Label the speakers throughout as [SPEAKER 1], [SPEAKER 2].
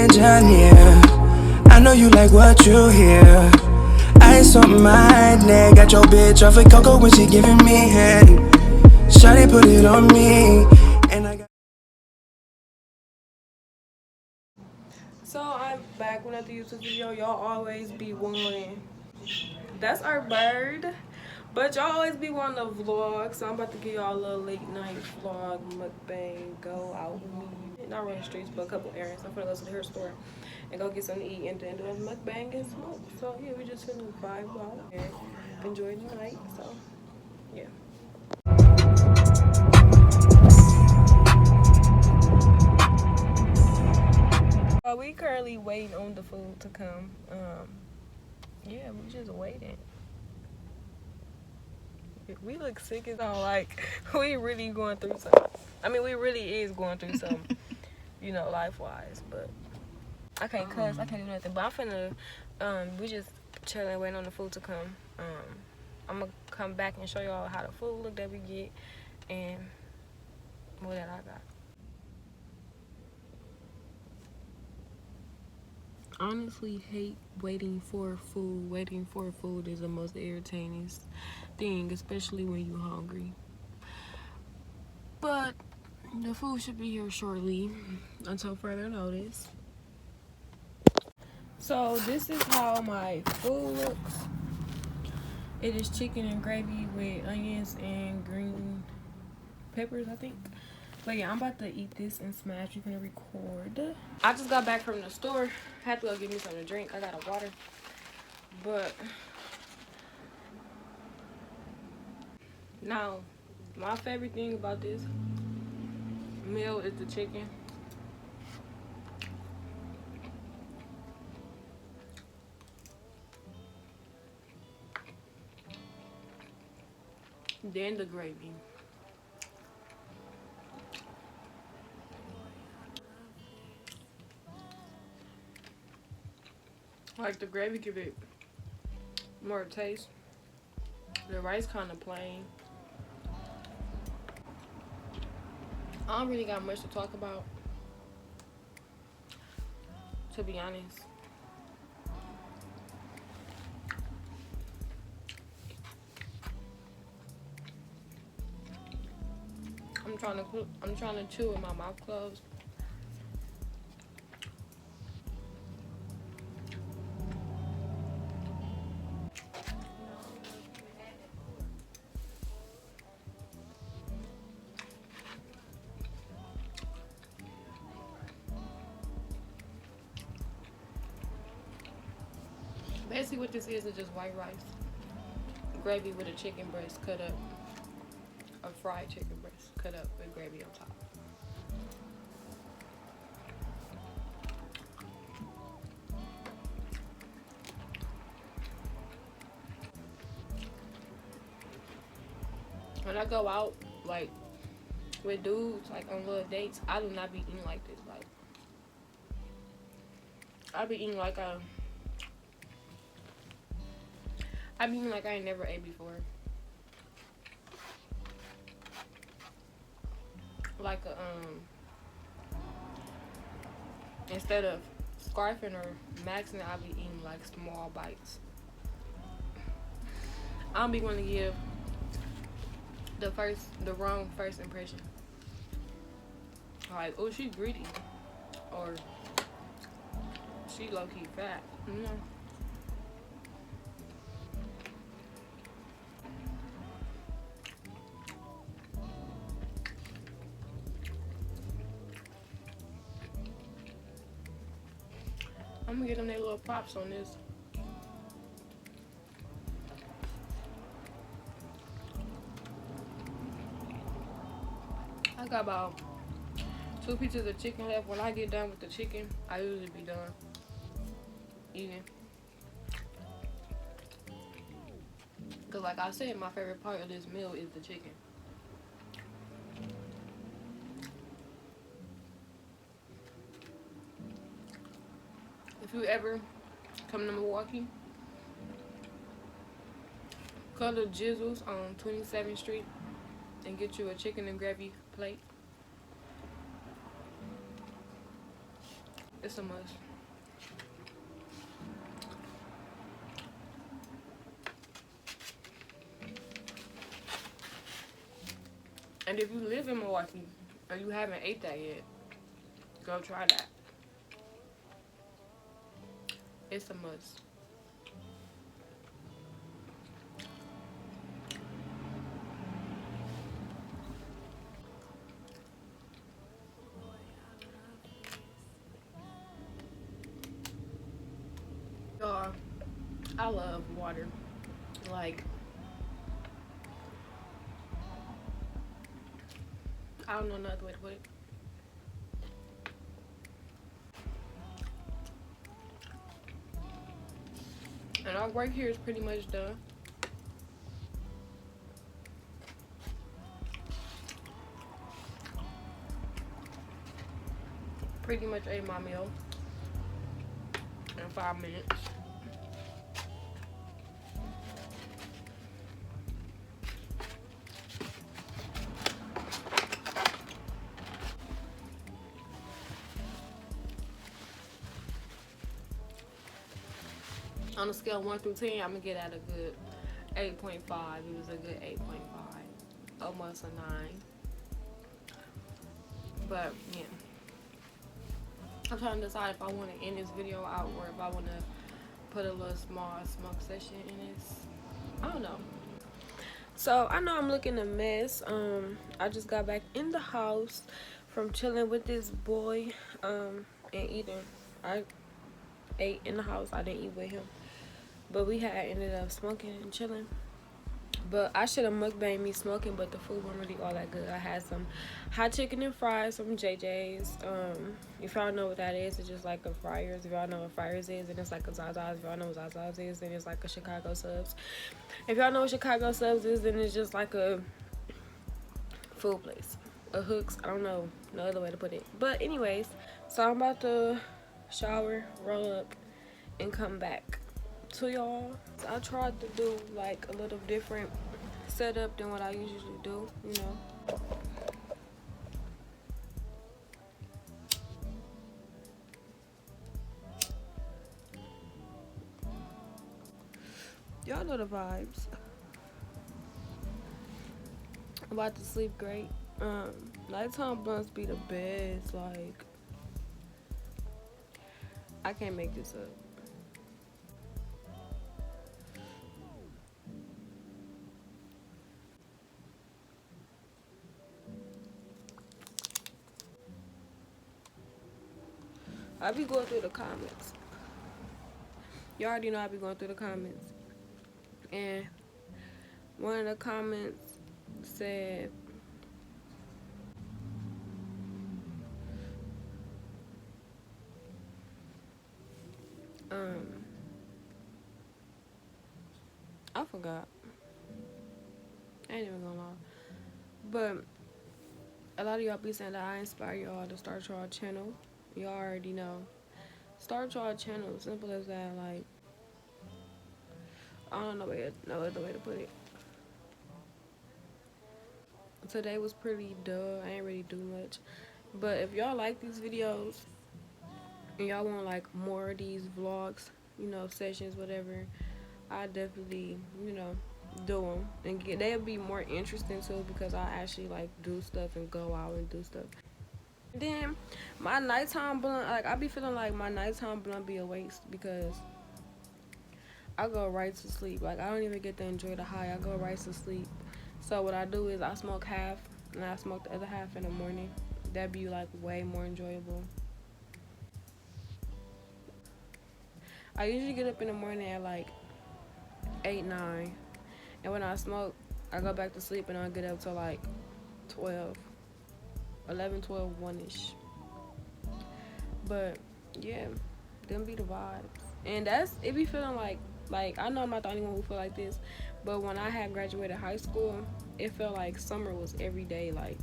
[SPEAKER 1] engineer. I know you like what you hear. Ice on my neck, got your bitch off a cocoa when she giving me head. Shawty put it on me, and I got.
[SPEAKER 2] So I'm back with another YouTube video. Y'all always be wanting. That's our bird. But y'all always be wanting a vlog. So I'm about to give y'all a little late night vlog, mukbang, go out with me. Not running streets, but a couple errands. I'm gonna go to the hair store and go get something to eat and then do a mukbang and smoke. So yeah, we just finna vibe out and enjoy the night. So yeah. We currently waiting on the food to come. Yeah, we just waiting. We look sick as all, like we really going through something. I mean, we really is going through something, you know, life-wise. But I can't cuss, I can't do nothing. But I'm finna, we just chilling, waiting on the food to come. I'm gonna come back and show y'all how the food look that we get and what that I got. Honestly hate waiting for food. Waiting for food is the most irritating thing, especially when you're hungry. But the food should be here shortly until further notice. So this is how my food looks. It is chicken and gravy with onions and green peppers, I think. But yeah, I'm about to eat this and smash. We're gonna record. I just got back from the store. Had to go get me something to drink. I got a water. But now, my favorite thing about this meal is the chicken. Then the gravy. Like the gravy give it more taste. The rice kind of plain. I don't really got much to talk about, to be honest. I'm trying to chew with my mouth closed. Basically what this is just white rice. Gravy with a chicken breast cut up. A fried chicken breast cut up with gravy on top. When I go out, like, with dudes, like, on little dates, I do not be eating like this. Like, I be eating like I ain't never ate before. Like instead of scarfing or maxing, I be eating like small bites. I don't be wanting to give the wrong first impression. Like, oh, she greedy, or she low key fat. You know. I'm gonna get them their little props on this. I got about 2 pieces of chicken left. When I get done with the chicken, I usually be done eating. Cause like I said, my favorite part of this meal is the chicken. If you ever come to Milwaukee, go to Jizzle's on 27th Street and get you a chicken and gravy plate. It's a must. And if you live in Milwaukee and you haven't ate that yet, go try that. It's a must. Y'all, I love water. Like, I don't know another way to put it. And our work here is pretty much done. Pretty much ate my meal in 5 minutes. On a scale of 1 through 10, I'm gonna get at a good 8.5. It was a good 8.5, almost a 9. But yeah, I'm trying to decide if I want to end this video out or if I want to put a little small smoke session in this. I don't know. So I know I'm looking a mess. I just got back in the house from chilling with this boy and eating. I ate in the house. I didn't eat with him, but we had ended up smoking and chilling. But I should have mukbang me smoking, but the food wasn't really all that good. I had some hot chicken and fries from JJ's. If y'all know what that is, it's just like a Fryers. If y'all know what Fryers is, and it's like a Zaza's. If y'all know what Zaza's is, then it's like a Chicago Subs. If y'all know what Chicago Subs is, then it's just like a food place. A Hooks. I don't know no other way to put it. But anyways, so I'm about to shower, roll up, and come back to y'all. So I tried to do like a little different setup than what I usually do, you know. Y'all know the vibes. I'm about to sleep great. Nighttime blunts be the best. Like, I can't make this up. I be going through the comments. You already know I be going through the comments. And one of the comments said, I forgot. I ain't even gonna lie. But a lot of y'all be saying that I inspire y'all to start y'all channel. Y'all already know. Start y'all channel, simple as that. Like, I don't know no other way to put it. Today was pretty dull. I ain't really do much. But if y'all like these videos and y'all want like more of these vlogs, you know, sessions, whatever, I definitely, you know, do them. And they'll be more interesting too because I actually like do stuff and go out and do stuff. Then my nighttime blunt, like I be feeling like my nighttime blunt be a waste because I go right to sleep. Like I don't even get to enjoy the high. I go right to sleep. So what I do is I smoke half and I smoke the other half in the morning. That'd be like way more enjoyable. I usually get up in the morning at like 8, 9. And when I smoke, I go back to sleep and I'll get up till like 12. 11, 12, 1-ish. But yeah, them be the vibes. And it be feeling like I know I'm not the only one who feel like this, but when I had graduated high school, it felt like summer was every day. Like,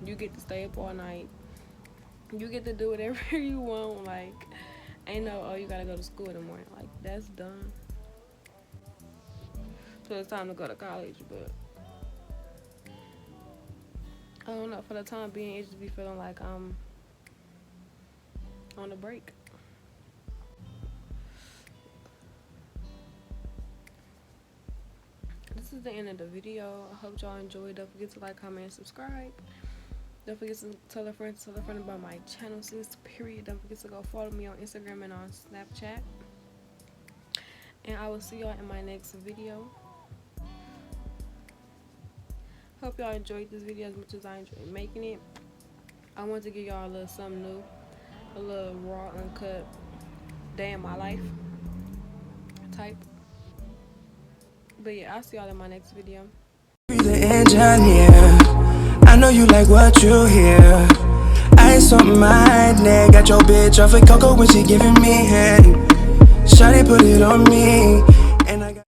[SPEAKER 2] you get to stay up all night. You get to do whatever you want. Like, ain't no, oh, you gotta go to school in the morning. Like, that's done. So it's time to go to college, but I don't know. For the time being, it just be feeling like I'm on the break. This is the end of the video. I hope y'all enjoyed. Don't forget to like, comment, and subscribe. Don't forget to tell a friend about my channel since period. Don't forget to go follow me on Instagram and on Snapchat. And I will see y'all in my next video. Hope y'all enjoyed this video as much as I enjoyed making it. I want to give y'all a little something new, a little raw, uncut day in my life type. But yeah, I'll see y'all in my next video.
[SPEAKER 1] The engineer, I know you like what you hear. Ice on my neck, got your bitch off a cocoa when she giving me head. Shawty put it on me.